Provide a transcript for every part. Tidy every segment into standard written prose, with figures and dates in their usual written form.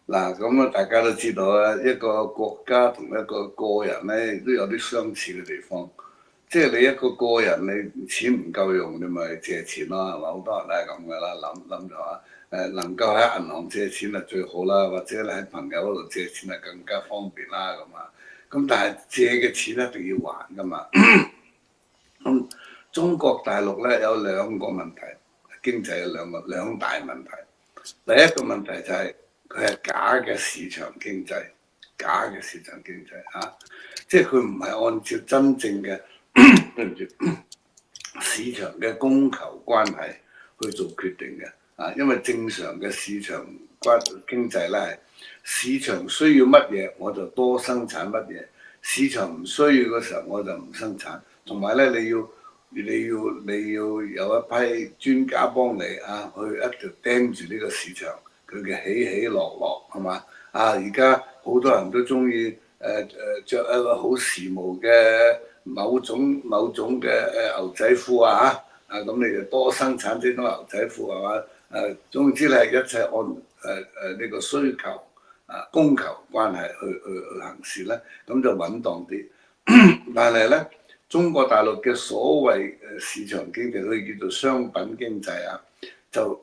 嗱，咁啊，大家都知道啊，一個國家同一個個人咧都有啲相似嘅地方。即係你一個個人，你錢唔夠用，你咪借錢咯，係嘛？好多人都係咁噶啦，諗就話能夠喺銀行借錢係最好啦，或者你喺朋友嗰度借錢係更加方便啦咁啊。咁但係借嘅錢一定要還噶嘛。咁中國大陸咧有兩個問題，經濟有兩大問題。第一個問題就係佢係假嘅市場經濟，假嘅市場經濟啊，即係佢唔係按照真正嘅對唔住市場嘅供求關係去做決定嘅啊，因為正常嘅市場經濟咧係市場需要乜嘢我就多生產乜嘢，市場唔需要嘅時候我就唔生產，同埋咧你要有一批專家幫你啊，去一直盯住呢個市場佢嘅起起落落係嘛啊！而家好多人都中意著一個好時髦嘅某種嘅牛仔褲咁你就多生產呢種牛仔褲係嘛總之咧一切按呢個需求供求關係去行事咧，咁就穩當啲。但係咧，中國大陸嘅所謂市場經濟，可以叫做商品經濟啊，就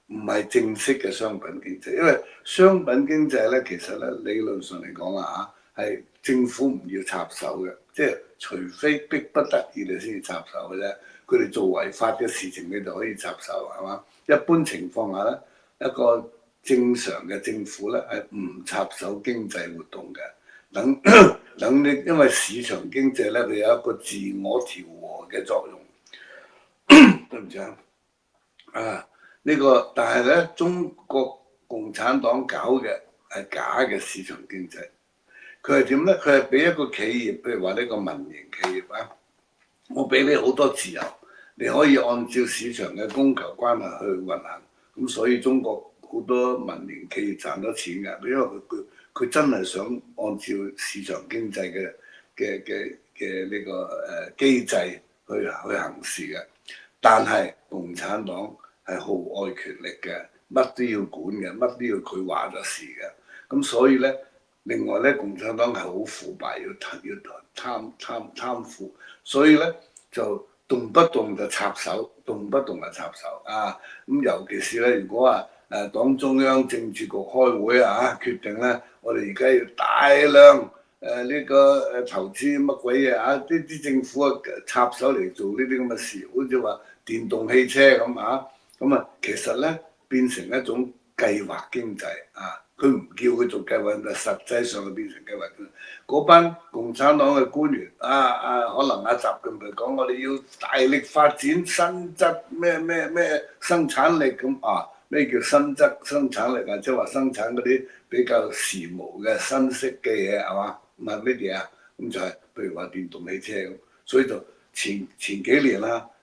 唔係正式嘅商品經濟，因為商品經濟咧，其實咧理論上嚟講係政府唔要插手嘅，即係除非逼不得已你先至插手嘅啫。佢哋做違法嘅事情，你就可以插手係嘛？一般情況下咧，一個正常嘅政府咧係唔插手經濟活動嘅。等等你，因為市場經濟咧，佢有一個自我調和嘅作用。對唔住呢個但係咧，中國共產黨搞嘅係假嘅市場經濟。佢係點咧？佢係俾一個企業，譬如話呢個民營企業我俾你好多自由，你可以按照市場嘅供求關係去運行。咁所以中國好多民營企業賺到錢㗎，因為佢真係想按照市場經濟嘅呢個機制去行事嘅。但係共產黨係好愛權力嘅，乜都要管嘅，乜都要佢話咗事嘅。咁所以咧，另外咧，共產黨係好腐敗，要貪腐，所以咧就動不動就插手，動不動就插手啊！咁尤其是咧，如果話黨中央政治局開會決定咧，我哋而家要大量呢個投資乜鬼嘢啲政府插手嚟做呢啲咁嘅事，好似話電動汽車咁其實咧變成一種計劃經濟佢唔叫佢做計劃，但實際上佢變成計劃經濟。嗰班共產黨嘅官員可能習近平講，我哋要大力發展新質咩生產力咩叫新質生產力即係話生產嗰啲比較時髦嘅新式嘅嘢係嘛？唔係乜嘢咁就係譬如話電動汽車咁，所以就前幾年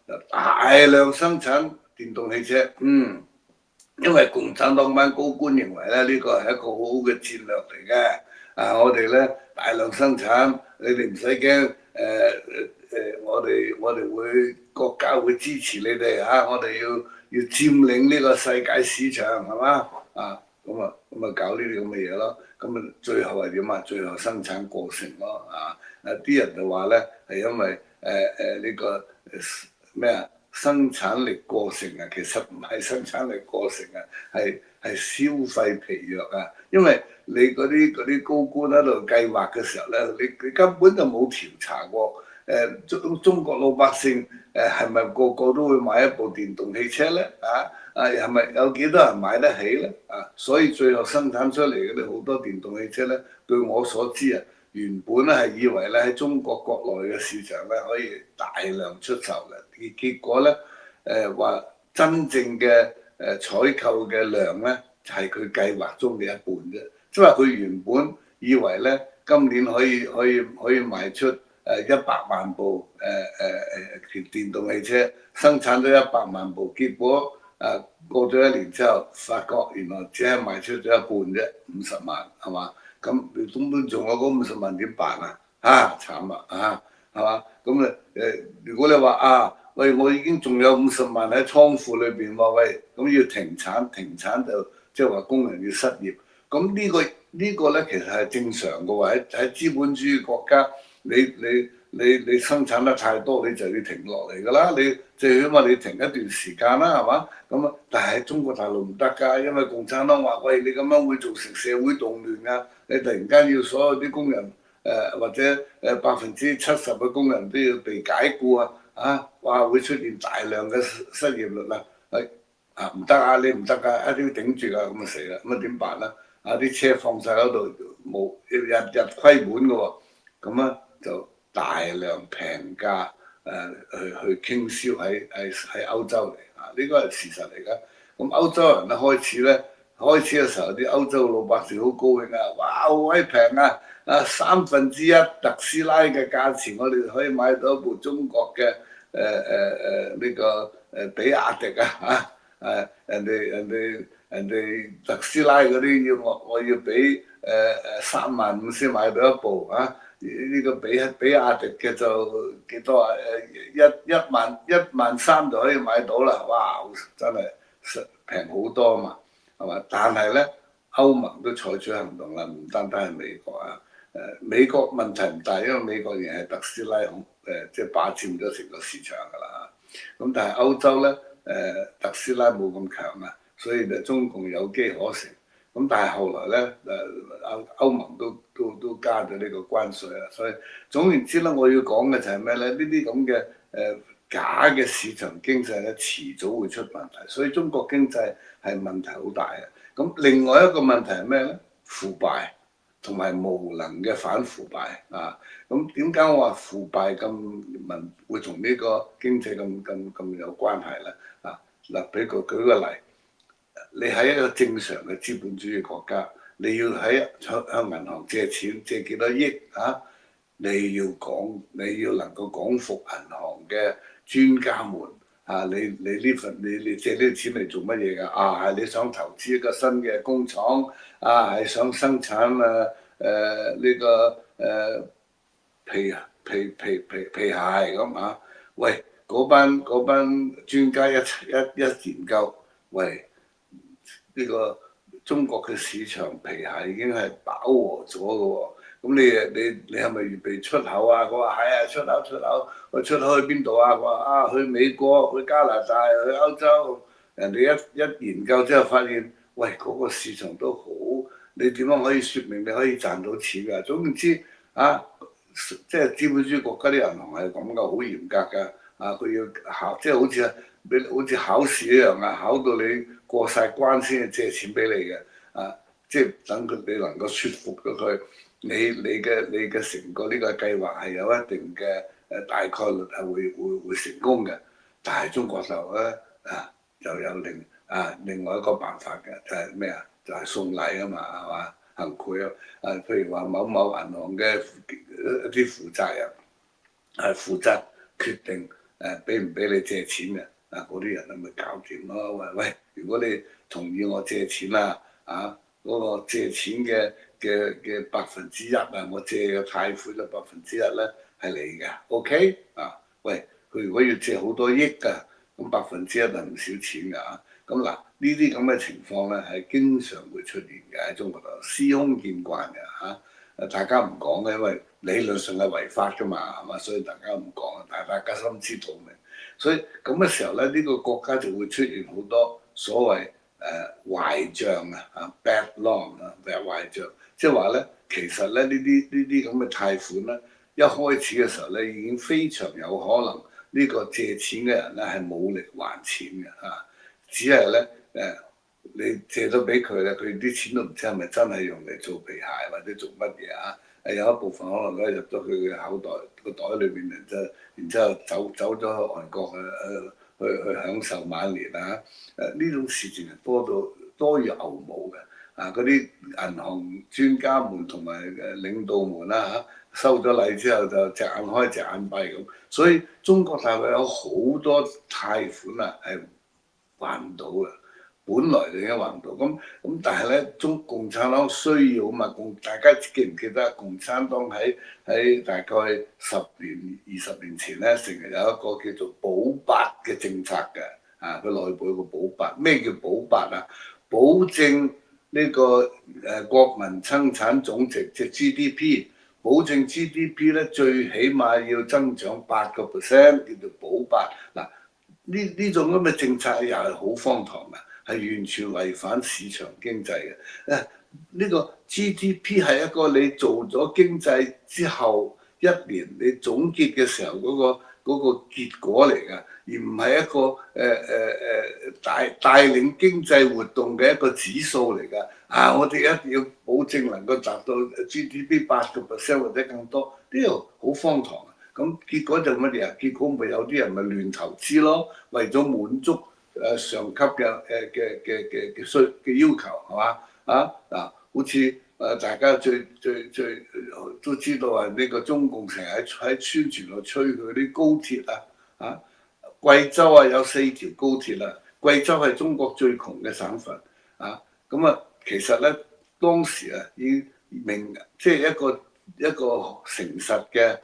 就大量生產電動汽車，因為共產黨班高官認為咧呢個係一個好好嘅戰略嚟嘅，我哋咧大量生產，你哋唔使驚，我哋會國家會支持你哋我哋要佔領呢個世界市場係嘛咁搞呢啲咁嘅嘢咯，咁最後係點最後生產過剩咯啲人就話咧係因為呢個咩生產力過剩其實唔係生產力過剩係消費疲弱因為你嗰啲高官喺度計劃嘅時候咧，你根本就冇調查過中國老百姓係咪個個都會買一部電動汽車咧係咪有幾多人買得起咧所以最後生產出嚟嘅啲好多電動汽車咧，據我所知原本咧係以為咧喺中國國內嘅市場咧可以大量出售嘅，結果咧話真正嘅採購嘅量咧係佢計劃中嘅一半啫，即係話佢原本以為咧今年可以賣出100萬部電動汽車，生產咗100萬部，結果過咗1年之後，發覺原來只係賣出咗一半啫，50萬係嘛？咁你根本仲有嗰50萬點辦慘係嘛？咁如果你話喂，我已經仲有50萬喺倉庫裏邊喎，喂，咁要停產就即係話工人要失業，咁呢個咧其實係正常嘅喎，喺資本主義國家，你生產得太多，你就要停落嚟㗎啦。你最起碼你停一段時間啦，係嘛？咁啊，但係中國大陸唔得㗎，因為共產黨話：喂，你咁樣會造成社會動亂啊！你突然間要所有啲工人或者70%嘅工人都要被解僱啊！哇，會出現大量嘅失業率啦！唔得啊！你唔得啊！一定要頂住啊！咁啊死啦！咁啊點辦咧？啲車放晒喺度，冇日虧本嘅喎，咁啊就大量平價去傾銷喺歐洲嚟呢個係事實嚟㗎。咁歐洲人咧開始嘅時候，啲歐洲老百姓好高興啊！哇，好鬼平啊！1/3特斯拉嘅價錢，我哋可以買到一部中國嘅呢個比亞迪啊！人哋特斯拉嗰啲我要俾3萬5先買到一部啊！呢個比亞迪嘅就幾多啊？1萬3就可以買到啦！哇，真係平好多嘛，係嘛？但係咧，歐盟都採取行動啦，唔單單係美國啊。美國問題唔大，因為美國仍係特斯拉即係霸佔咗成個市場㗎啦。咁但係歐洲咧，特斯拉冇咁強啊，所以就中共有機可乘。咁但係後來咧，歐盟都加咗呢個關稅啊，所以總言之咧，我要講嘅就係咩咧？呢啲咁嘅假嘅市場經濟咧，遲早會出問題，所以中國經濟係問題好大嘅。咁另外一個問題係咩咧？腐敗同埋無能嘅反腐敗啊！咁點解我話腐敗會同呢個經濟咁有關係咧？嗱，俾舉個例。你喺一個正常嘅資本主義國家，你要向銀行借錢，借幾多億啊？你要能夠講服銀行嘅專家們啊！你借呢啲錢嚟做乜嘢㗎？係你想投資一個新嘅工廠係想生產呢個皮鞋咁啊？喂，嗰班專家一研究，喂！呢個中國嘅市場皮鞋已經係飽和咗嘅喎，咁你係咪預備出口啊？佢話係啊，出口，我出口去邊度啊？佢話去美國、去加拿大、去歐洲。人哋一研究之後發現，喂，嗰個市場都好，你點樣可以説明你可以賺到錢㗎？總言之即係資本主義國家啲銀行係咁噶，好嚴格㗎。佢要考，即係好似考試一樣啊，考到你過晒關先借錢俾你嘅。即係等你能夠説服咗佢，你嘅成個呢個計劃係有一定嘅大概率係會成功嘅。但係中國就咧就有另外一個辦法嘅，就係咩啊？就係送禮啊嘛，係嘛？行賄譬如話某銀行嘅一啲負責人係負責決定俾唔俾你借錢嘅，嗰啲人咪搞掂咯。喂，如果你同意我借錢嗰個借錢嘅1%我借嘅貸款嘅1%咧係你嘅，OK 喂，佢如果要借好多億㗎，咁1%就唔少錢㗎。咁嗱，呢啲咁嘅情況咧係經常會出現嘅，喺中國度司空見慣嘅大家唔講嘅，因為理論上係違法㗎嘛，係嘛？所以大家唔講，但係大家心知肚明。所以咁嘅時候咧，呢個國家就會出現好多所謂壞帳bad loan 壞帳，即係話咧，其實咧呢啲咁嘅貸款咧，一開始嘅時候咧已經非常有可能呢個借錢嘅人咧係冇力還錢嘅只係咧你借咗俾佢咧，佢啲錢都唔知係咪真係用嚟做皮鞋或者做乜嘢有一部分可能咧入咗佢嘅口袋個袋裏邊，然之後走咗去外國去享受晚年呢種事情係多如牛毛嘅嗰啲銀行專家們同埋領導們收咗禮之後就隻眼開隻眼閉咁，所以中國大陸有好多貸款係還唔到嘅。本來就已經還唔到，咁但係咧，共產黨需要嘛？大家記唔記得共產黨喺大概10年、20年前咧，成日有一個叫做保八嘅政策嘅佢內部有個保八，咩叫保八啊？保證呢個國民生產總值即 GDP，保證 GDP 咧最起碼要增長8%，叫做保八。嗱，呢種咁嘅政策又係好荒唐嘅，係完全違反市場經濟嘅。呢個 GDP 係一個你做咗經濟之後一年你總結嘅時候嗰個結果嚟㗎，而唔係一個帶領經濟活動嘅一個指數嚟㗎。我哋一定要保證能夠達到 GDP 8%或者更多，呢個好荒唐啊！咁結果就乜嘢啊？結果咪有啲人咪亂投資咯，為咗滿足上級嘅要求係嘛？好似大家最都知道啊，呢個中共成日喺宣傳度吹佢啲高鐵貴州有4條高鐵啦，貴州係中國最窮嘅省份其實咧當時已即係一個誠實嘅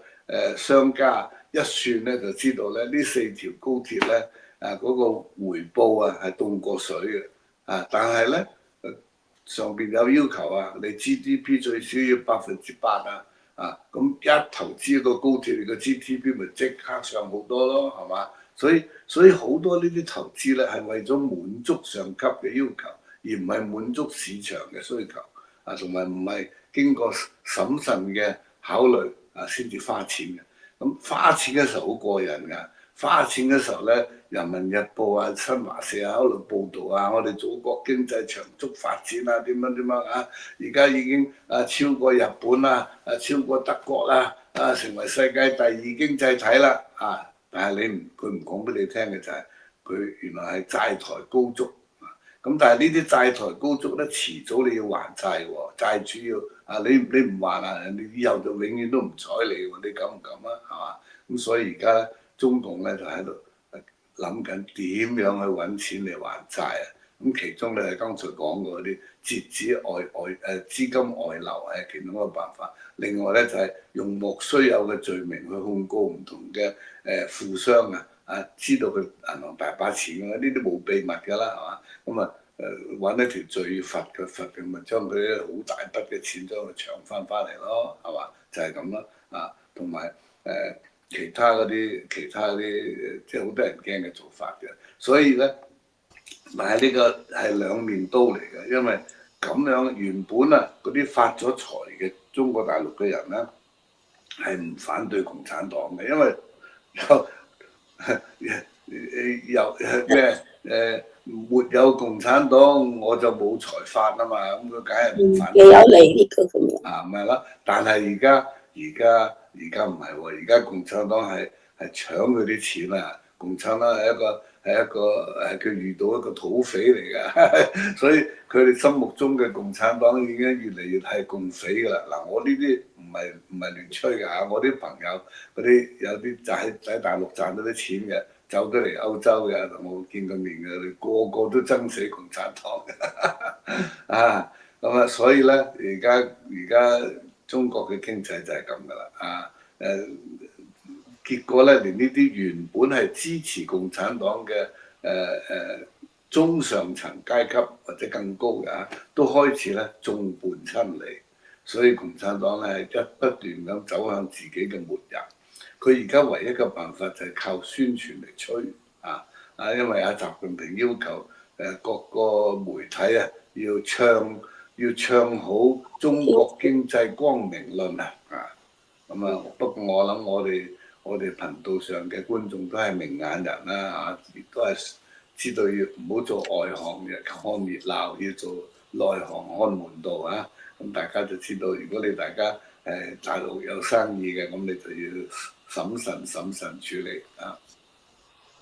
商家一算咧就知道咧呢4條高鐵咧嗰個回報係凍過水嘅但係咧上邊有要求你 GDP 最少要8%咁一投資個高鐵，你個 GDP 咪即刻上好多咯，係嘛？所以好多呢啲投資咧係為咗滿足上級嘅要求，而唔係滿足市場嘅需求同埋唔係經過審慎嘅考慮先至花錢嘅。咁花錢嘅時候好過癮㗎，花錢嘅時候咧，《人民日報》新華社喺度報導我哋祖國經濟長足發展點樣而家已經超過日本超過德國成為世界第2經濟體啦但係佢唔講俾你聽嘅就係佢原來係債台高築咁但係呢啲債台高築咧，遲早你要還債喎，債主要你唔還人哋以後就永遠都唔睬你喎，你敢唔敢係嘛？咁所以而家中共咧就喺度諗緊點樣去揾錢嚟還債咁其中咧剛才講過嗰啲截止資金外流係其中一個辦法。另外咧就係用莫須有嘅罪名去控告唔同嘅富商知道佢銀行大把錢呢啲冇秘密㗎啦，係嘛？揾一條罪罰佢，咪將佢好大筆嘅錢將佢搶翻嚟咯，係嘛？就係咁咯同埋其他嗰啲即係好多人驚嘅做法嘅，所以咧，但係呢個係兩面刀嚟嘅，因為咁樣原本嗰啲發咗財嘅中國大陸嘅人咧係唔反對共產黨嘅，因為有咩沒有共產黨我就冇財發嘛，咁佢梗係唔反對。有利呢個咁樣。唔係啦，但係而家唔係喎，而家共產黨係搶佢啲錢共產黨係佢遇到一個土匪嚟㗎，所以佢哋心目中嘅共產黨已經越嚟越係共匪㗎啦。我呢啲唔係亂吹㗎我啲朋友嗰啲有啲就喺大陸賺到啲錢嘅，走咗嚟歐洲嘅，我見過面嘅，個個都憎死共產黨咁所以咧，而家中國嘅經濟就係咁噶啦結果咧，連呢啲原本係支持共產黨嘅中上層階級或者更高嘅都開始咧眾叛親離，所以共產黨咧係不斷咁走向自己嘅末日。佢而家唯一嘅辦法就係靠宣傳嚟吹因為習近平要求各個媒體要唱好中國經濟光明論不過我諗我哋頻道上嘅觀眾都係明眼人亦都係知道要唔好做外行嘅看熱鬧，要做內行看門道咁大家就知道，如果大家大陸有生意嘅，咁你就要審慎處理